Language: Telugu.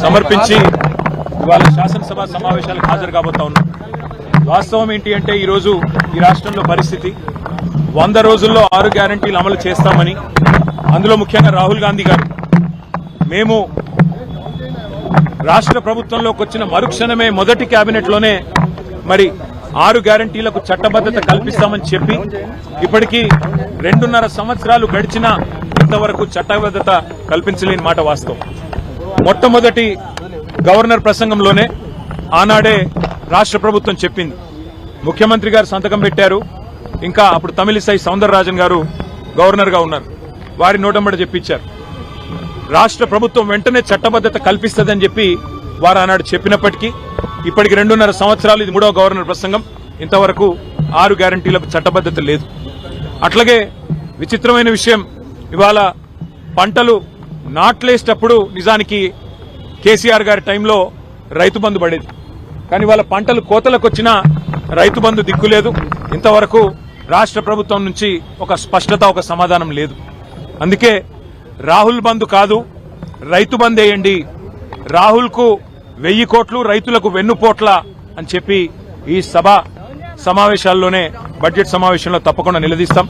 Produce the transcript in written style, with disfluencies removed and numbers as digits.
సమర్పించి ఇవాళ శాసనసభ సమావేశాలకు హాజరు కాబోతా ఉన్నాం. వాస్తవం ఏంటి అంటే ఈరోజు ఈ రాష్ట్రంలో పరిస్థితి 100 రోజుల్లో 6 గ్యారంటీలు అమలు చేస్తామని, అందులో ముఖ్యంగా రాహుల్ గాంధీ గారు మేము రాష్ట్ర ప్రభుత్వంలోకి వచ్చిన మరుక్షణమే మొదటి కేబినెట్లోనే మరి 6 గ్యారంటీలకు చట్టబద్దత కల్పిస్తామని చెప్పి ఇప్పటికీ 2.5 సంవత్సరాలు గడిచినా ఇంతవరకు చట్టబద్దత కల్పించలేని మాట వాస్తవం. మొట్టమొదటి గవర్నర్ ప్రసంగంలోనే ఆనాడే రాష్ట్ర ప్రభుత్వం చెప్పింది. ముఖ్యమంత్రి గారు సంతకం పెట్టారు. ఇంకా అప్పుడు తమిళిసై సౌందరరాజన్ గారు గవర్నర్ గా ఉన్నారు. వారి నోటంబడి చెప్పించారు. రాష్ట్ర ప్రభుత్వం వెంటనే చట్టబద్దత కల్పిస్తుందని చెప్పి వారు ఆనాడు చెప్పినప్పటికీ ఇప్పటికి 2.5 సంవత్సరాలు, ఇది 3వ గవర్నర్ ప్రసంగం, ఇంతవరకు 6 గ్యారంటీలకు చట్టబద్దత లేదు. అట్లాగే విచిత్రమైన విషయం, ఇవాళ పంటలు నాట్లేసేటప్పుడు నిజానికి కేసీఆర్ గారి టైంలో రైతు బంధు పడేది. కానీ ఇవాళ పంటలు కోతలకు వచ్చినా రైతు బంధు దిక్కులేదు. ఇంతవరకు రాష్ట్ర ప్రభుత్వం నుంచి ఒక స్పష్టత, ఒక సమాధానం లేదు. అందుకే రాహుల్ బంధు కాదు, రైతు బంద్ వేయండి, రాహుల్ కు 1000 కోట్లు, రైతులకు వెన్నుపోట్ల అని చెప్పి ఈ సభ సమావేశాల్లోనే, బడ్జెట్ సమావేశంలో తప్పకుండా నిలదీస్తాం.